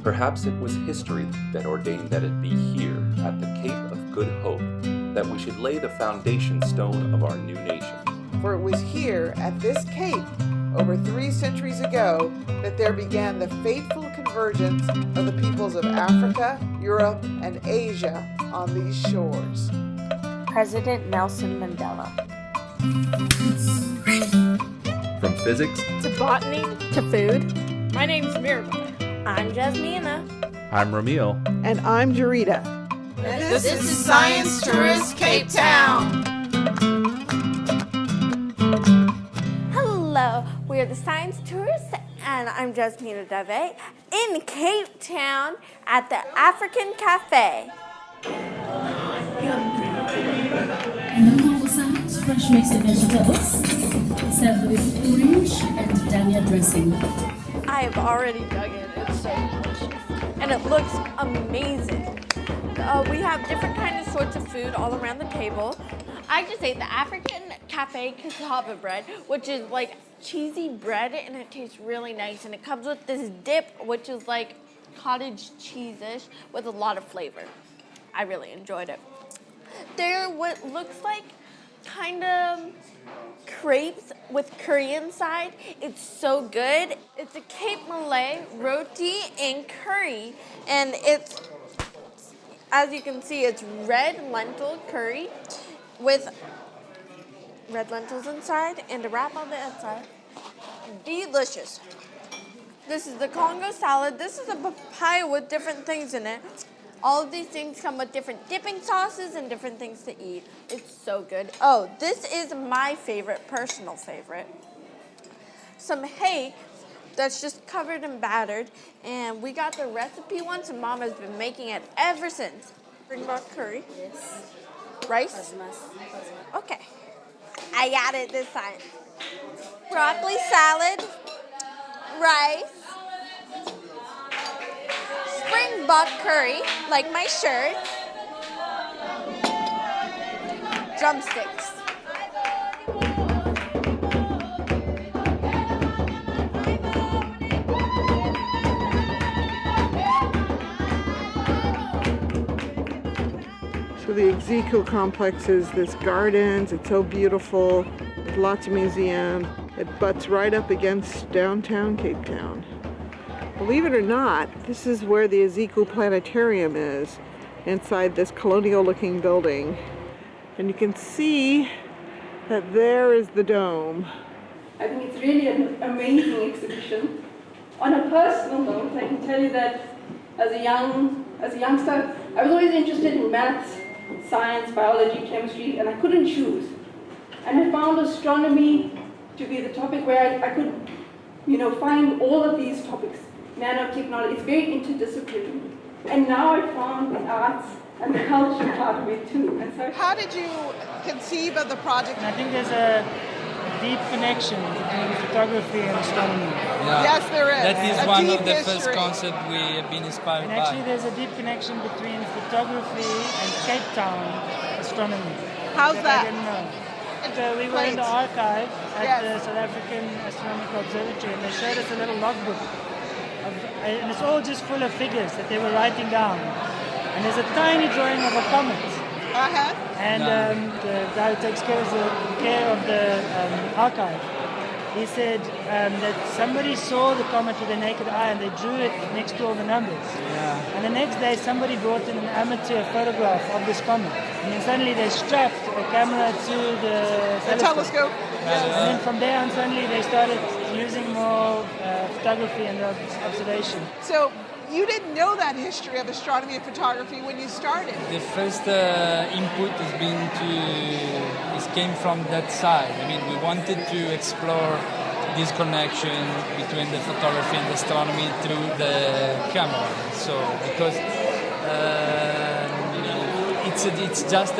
Perhaps it was history that ordained that it be here, at the Cape of Good Hope, that we should lay the foundation stone of our new nation. For it was here, at this cape, over 3 centuries ago, that there began the fateful convergence of the peoples of Africa, Europe, and Asia on these shores. President Nelson Mandela. From physics To botany. To food. My name's Mirabel. I'm Jasmina. I'm Ramil. And I'm Jarita. And this is Science Tourist Cape Town. Hello, we are the Science Tourists, and I'm Jasmina Davé in Cape Town at the African Cafe. Local science, fresh mixed vegetables, served with orange and dania dressing. I have already dug in. It's so delicious, and it looks amazing. We have different kinds of sorts of food all around the table. I just ate the African Cafe cassava bread, which is like cheesy bread, and it tastes really nice. And it comes with this dip, which is like cottage cheese-ish with a lot of flavor. I really enjoyed it. They're what looks like kind of crepes with curry inside. It's so good. It's a Cape Malay roti and curry, and it's, as you can see, it's red lentil curry with red lentils inside and a wrap on the outside. Delicious. This is the Congo salad. This is a papaya with different things in it. All of these things come with different dipping sauces and different things to eat. It's so good. Oh, this is my favorite, personal favorite. Some hake that's just covered and battered. And we got the recipe once, and Mom has been making it ever since. Springbok curry. Yes. Rice? Okay. I got it this time. Broccoli salad. Rice. Springbok curry, like my shirt. Drumsticks. So the Iziko complex is this gardens. It's so beautiful. There's lots of museums. It butts right up against downtown Cape Town. Believe it or not, this is where the Ezequiel Planetarium is, inside this colonial-looking building. And you can see that there is the dome. I think it's really an amazing exhibition. On a personal note, I can tell you that as a youngster, I was always interested in maths, science, biology, chemistry, and I couldn't choose. And I found astronomy to be the topic where I could, find all of these topics. Nanotechnology, it's very interdisciplinary. And now I found the arts and the culture part of it too. And so how did you conceive of the project? I think there's a deep connection between photography and astronomy. Yeah. Yes, there is. That is a one deep of the history. first concepts we have been inspired And actually by. there's a deep connection between photography and Cape Town astronomy. How's that? I didn't know. So we were in the archive at the South African Astronomical Observatory, and they showed us a little logbook. And it's all just full of figures that they were writing down. And there's a tiny drawing of a comet. And the guy who takes care of the archive, he said that somebody saw the comet with their naked eye and they drew it next to all the numbers. Yeah. And the next day somebody brought in an amateur photograph of this comet. And then suddenly they strapped a camera to the telescope. And then from there on suddenly they started using more photography and observation. So you didn't know that history of astronomy and photography when you started. The first input came from that side. I mean, we wanted to explore this connection between the photography and astronomy through the camera. So because it's just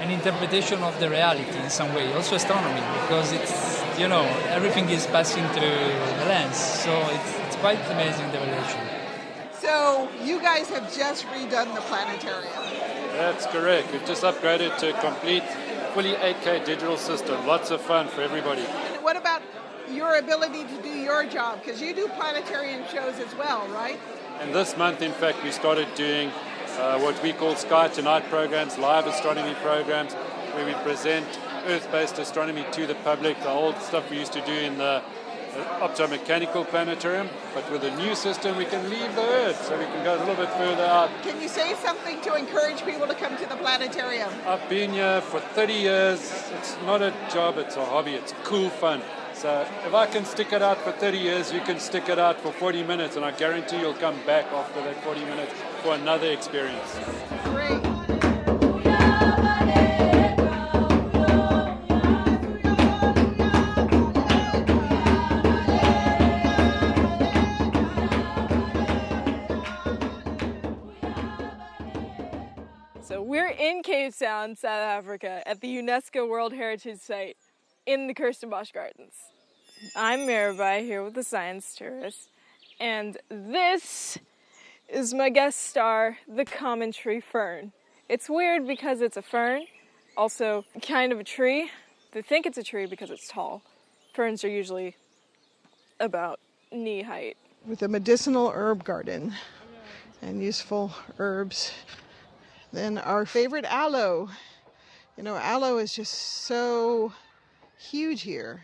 an interpretation of the reality in some way. Also astronomy, because it's everything is passing through the lens. So it's quite amazing, the relation. So you guys have just redone the planetarium. That's correct. We've just upgraded to a complete, fully 8K digital system. Lots of fun for everybody. And what about your ability to do your job? Because you do planetarium shows as well, right? And this month, in fact, we started doing what we call Sky Tonight programs, live astronomy programs, where we present Earth-based astronomy to the public, the old stuff we used to do in the optomechanical planetarium, but with a new system we can leave the Earth, so we can go a little bit further out. Can you say something to encourage people to come to the planetarium? I've been here for 30 years. It's not a job, it's a hobby. It's cool fun. So if I can stick it out for 30 years, you can stick it out for 40 minutes, and I guarantee you'll come back after that 40 minutes for another experience. Great. We're in Cape Town, South Africa, at the UNESCO World Heritage Site in the Kirstenbosch Gardens. I'm Mirabai, here with the science tourist, and this is my guest star, the common tree fern. It's weird because it's a fern, also kind of a tree. They think it's a tree because it's tall. Ferns are usually about knee height. With a medicinal herb garden and useful herbs. Then our favorite aloe. You know, aloe is just so huge here.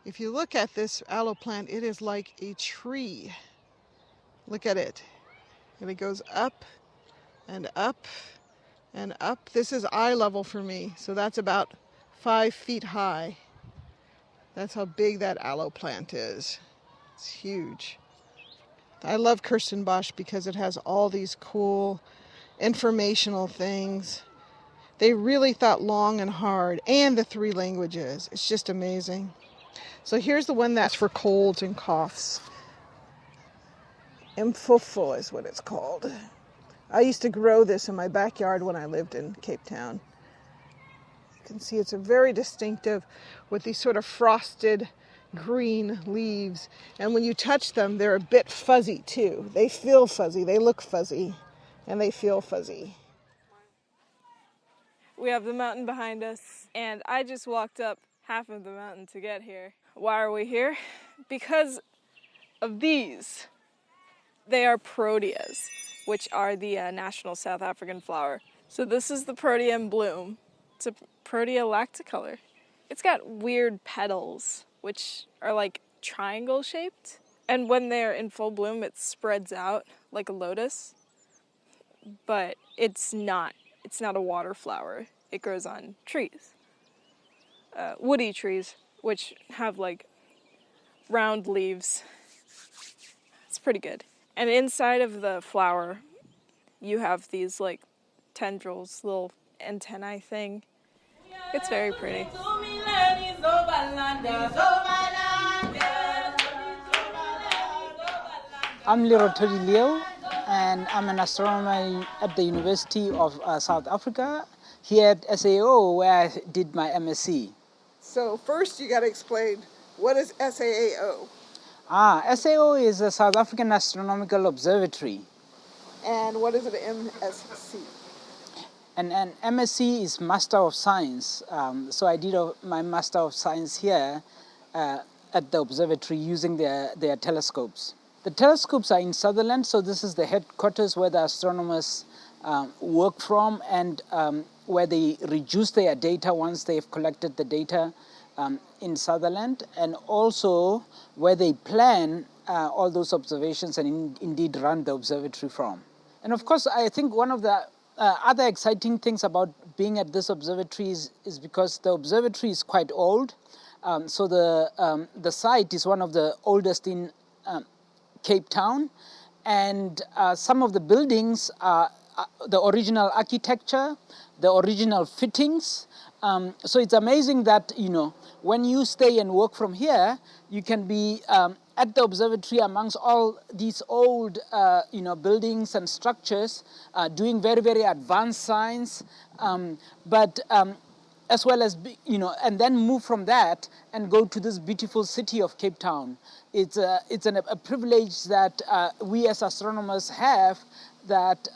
If you look at this aloe plant, it is like a tree. Look at it. And it goes up and up and up. This is eye level for me, so that's about 5 feet high. That's how big that aloe plant is. It's huge. I love Kirstenbosch because it has all these cool informational things. They really thought long and hard, and the 3 languages. It's just amazing. So here's the one that's for colds and coughs. Ndlovu is what it's called. I used to grow this in my backyard when I lived in Cape Town. You can see it's a very distinctive with these sort of frosted green leaves. And when you touch them, they're a bit fuzzy too. They feel fuzzy, they look fuzzy. And they feel fuzzy. We have the mountain behind us, and I just walked up half of the mountain to get here. Why are we here? Because of these. They are proteas, which are the national South African flower. So this is the protea in bloom. It's a protea lacticolor. It's got weird petals, which are like triangle shaped. And when they're in full bloom, it spreads out like a lotus. But it's not a water flower. It grows on trees, woody trees, which have like round leaves. It's pretty good. And inside of the flower, you have these like tendrils, little antennae thing. It's very pretty. I'm Lerothodi Leeuw, and I'm an astronomer at the University of South Africa, here at SAO, where I did my MSc. So first you got to explain, what is SAAO? SAO is a South African Astronomical Observatory. And what is an MSc? An MSc is Master of Science. So I did my Master of Science here at the observatory using their telescopes. The telescopes are in Sutherland, so this is the headquarters where the astronomers work from, and where they reduce their data once they've collected the data in Sutherland, and also where they plan all those observations and indeed run the observatory from. And of course, I think one of the other exciting things about being at this observatory is because the observatory is quite old. So the site is one of the oldest in Cape Town, and some of the buildings are the original architecture, the original fittings. So it's amazing that, you know, when you stay and work from here, you can be at the observatory amongst all these old, buildings and structures, doing very, very advanced science, but as well as, and then move from that and go to this beautiful city of Cape Town. It's a privilege that we as astronomers have, that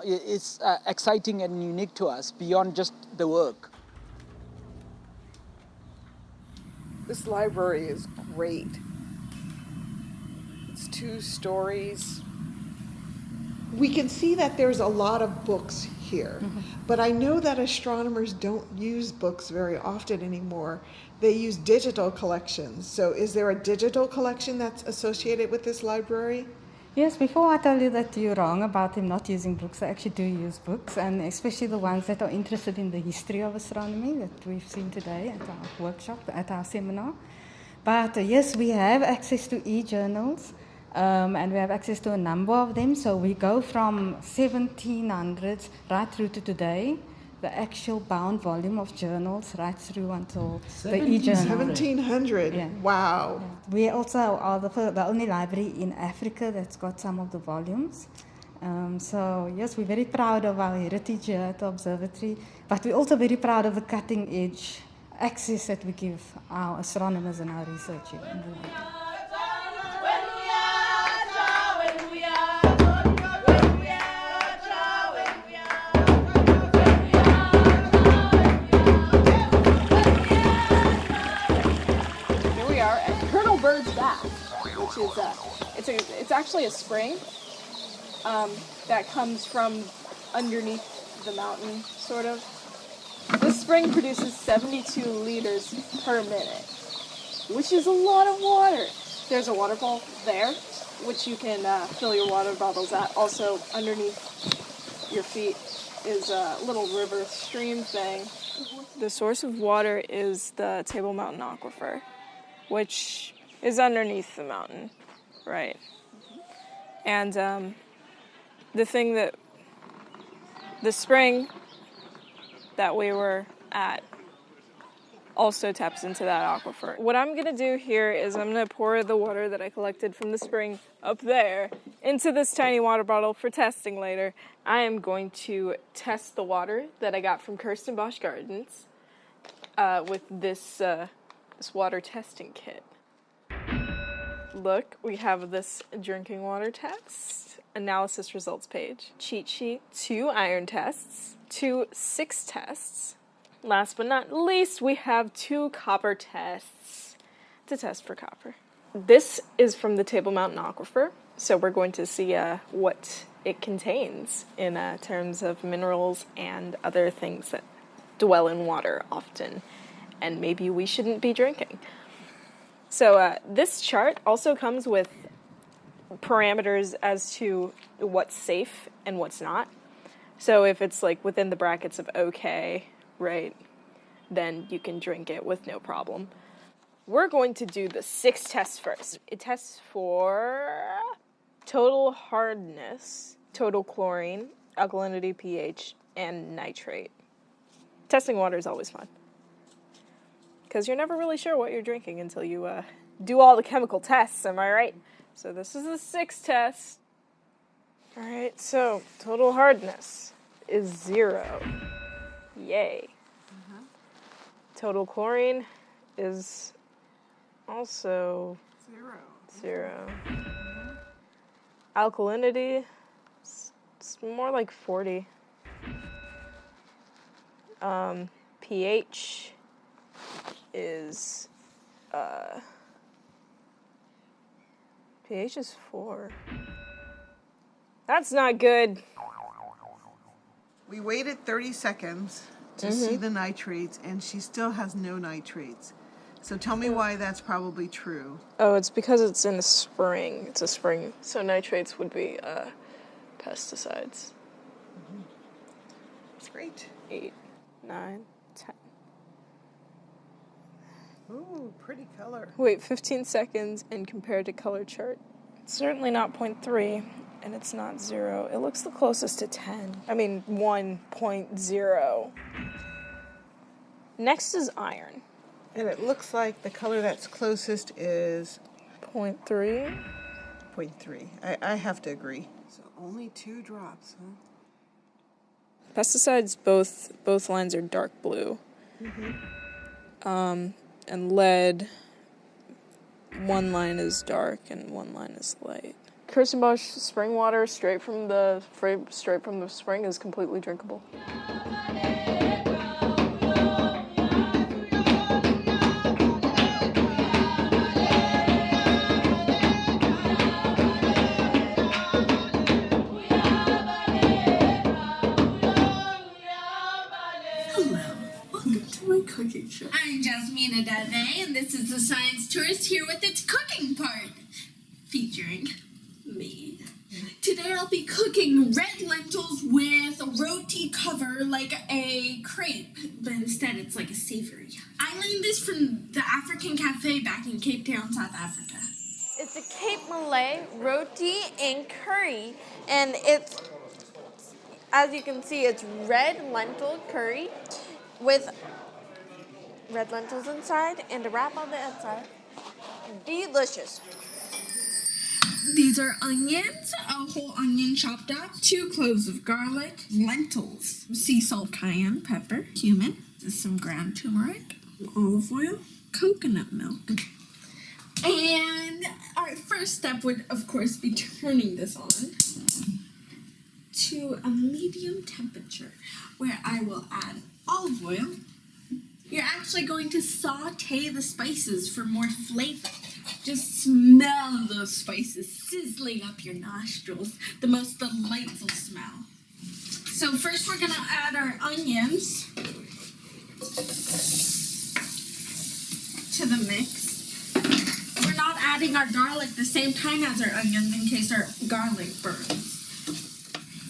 is exciting and unique to us beyond just the work. This library is great. It's 2 stories. We can see that there's a lot of books here, but I know that astronomers don't use books very often anymore. They use digital collections. So is there a digital collection that's associated with this library? Yes, before I tell you that you're wrong about them not using books, I actually do use books, and especially the ones that are interested in the history of astronomy that we've seen today at our workshop, at our seminar. But yes, we have access to e-journals, and we have access to a number of them. So we go from 1700s right through to today, the actual bound volume of journals right through until the e-journal. 1700, yeah. Wow. Yeah. We also are the only library in Africa that's got some of the volumes. So yes, we're very proud of our heritage here at the observatory, but we're also very proud of the cutting edge access that we give our astronomers and our researchers. Which is it's actually a spring that comes from underneath the mountain, sort of. This spring produces 72 liters per minute, which is a lot of water. There's a waterfall there, which you can fill your water bottles at. Also, underneath your feet is a little river stream thing. The source of water is the Table Mountain Aquifer, which is underneath the mountain, right? And the spring that we were at also taps into that aquifer. What I'm gonna do here is I'm gonna pour the water that I collected from the spring up there into this tiny water bottle for testing later. I am going to test the water that I got from Kirstenbosch Gardens with this water testing kit. Look, we have this drinking water test, analysis results page, cheat sheet, 2 iron tests, 2 6 tests. Last but not least, we have 2 copper tests to test for copper. This is from the Table Mountain Aquifer, so we're going to see what it contains in terms of minerals and other things that dwell in water often, and maybe we shouldn't be drinking. So this chart also comes with parameters as to what's safe and what's not. So if it's like within the brackets of okay, right, then you can drink it with no problem. We're going to do the 6 tests first. It tests for total hardness, total chlorine, alkalinity, pH, and nitrate. Testing water is always fun, because you're never really sure what you're drinking until you do all the chemical tests, am I right? So this is the 6th test. All right, so total hardness is 0. Yay. Total chlorine is also 0. Alkalinity, it's more like 40. pH is pH is 4. That's not good. We waited 30 seconds to see the nitrates, and she still has no nitrates. So tell me why that's probably true. Oh, it's because it's in a spring. It's a spring. So nitrates would be pesticides. That's great. 8, 9, 10. Ooh, pretty color. Wait 15 seconds and compare to color chart. It's certainly not 0.3, and it's not 0. It looks the closest to 10. I mean, 1.0. Next is iron. And it looks like the color that's closest is 0.3. 0.3. I have to agree. So only 2 drops, huh? Pesticides, both lines are dark blue. And lead, one line is dark and one line is light. Kirstenbosch spring water straight from the spring is completely drinkable. is here with its cooking part, featuring me. Today I'll be cooking red lentils with a roti cover like a crepe, but instead it's like a savory. I learned this from the African Cafe back in Cape Town, South Africa. It's a Cape Malay roti and curry, and it's, as you can see, it's red lentil curry with red lentils inside and a wrap on the outside. Delicious. These are onions, a whole onion chopped up, 2 cloves of garlic, lentils, sea salt, cayenne pepper, cumin, some ground turmeric, olive oil, coconut milk. And our first step would, of course, be turning this on to a medium temperature, where I will add olive oil. You're actually going to saute the spices for more flavor. Just smell those spices sizzling up your nostrils, the most delightful smell. So first we're gonna add our onions to the mix. We're not adding our garlic the same time as our onions in case our garlic burns.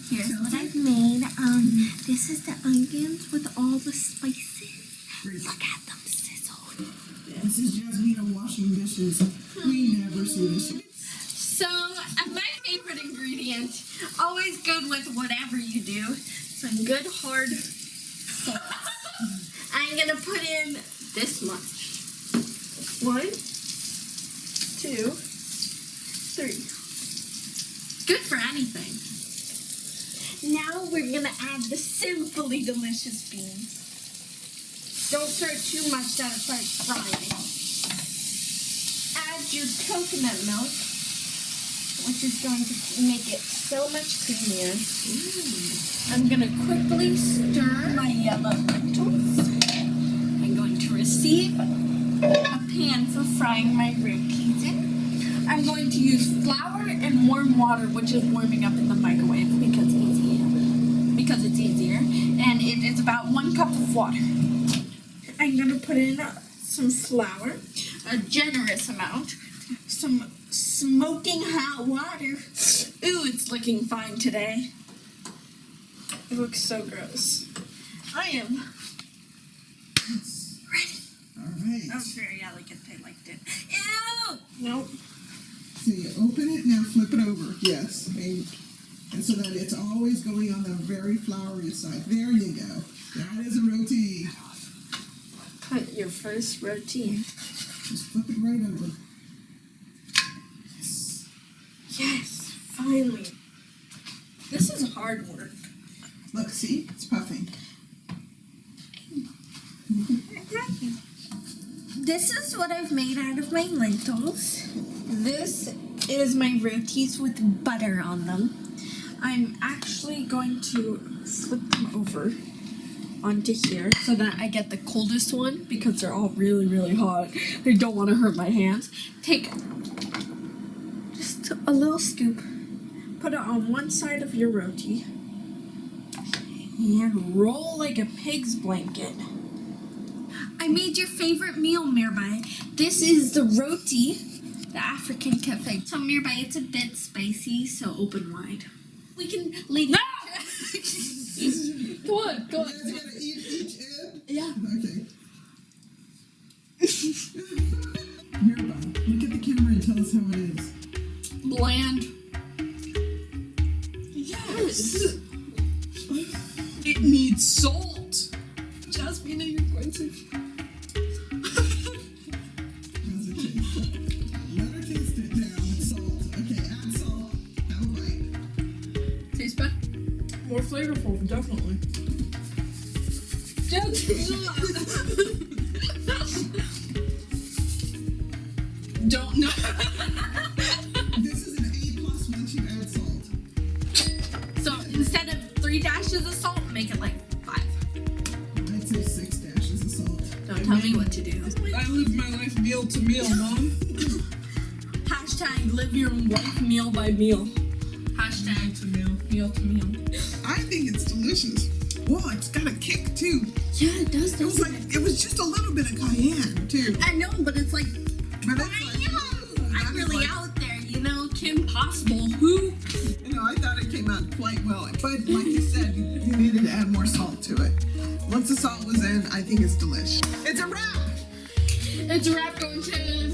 Here's what I've made. This is the onions with all the spices. Look at them sizzle. This is Jasmina washing dishes. We never see this. So, my favorite ingredient, always good with whatever you do, some good hard salt. I'm gonna put in this much. 1, 2, 3. Good for anything. Now we're gonna add the simply delicious beans. Don't stir it too much that it starts frying. Add your coconut milk, which is going to make it so much creamier. I'm going to quickly stir my yellow lentils. I'm going to receive a pan for frying my red peas in. I'm going to use flour and warm water, which is warming up in the microwave because it's easier. And it is about 1 cup of water. I'm going to put in some flour, a generous amount, some smoking hot water. Ooh, it's looking fine today. It looks so gross. I am ready. All right. That was very elegant. I liked it. Ew! Nope. So you open it, now flip it over. Yes. And so that it's always going on the very floury side. There you go. That is a roti. Cut your first roti. Just flip it right over. Yes. Yes, finally. This is hard work. Look, see? It's puffing. This is what I've made out of my lentils. This is my rotis with butter on them. I'm actually going to flip them over onto here so that I get the coldest one because they're all really, really hot. I don't want to hurt my hands. Take just a little scoop, put it on one side of your roti, and roll like a pig's blanket. I made your favorite meal, Mirbai. This is the roti, the African Cafe. So Mirbai, it's a bit spicy, so open wide. We can, lady. Go on. You guys gotta eat each end? Yeah. Okay. Mirbai, look at the camera and tell us how it is. Bland. Yes. It needs salt. Jasmina, you're going to. How's it taste? Let her taste it now with salt. Okay, add salt. Have a bite. Tastes better. More flavorful, definitely. Don't know. This is an A+ once you add salt. So instead of 3 dashes of salt, make it like 5. I'd say 6 dashes of salt. Don't tell me what to do. I live my life meal to meal, Mom. Hashtag live your life meal by meal. Hashtag to meal to meal. I think it's delicious. Whoa, it's got a kick too. Yeah, it does. It was just a little bit of cayenne too. I know, but it's like But But it's I'm really out there, you know, Kim Possible, who? You know, I thought it came out quite well, but like you said, you needed to add more salt to it. Once the salt was in, I think it's delicious. It's a wrap! It's a wrap going to the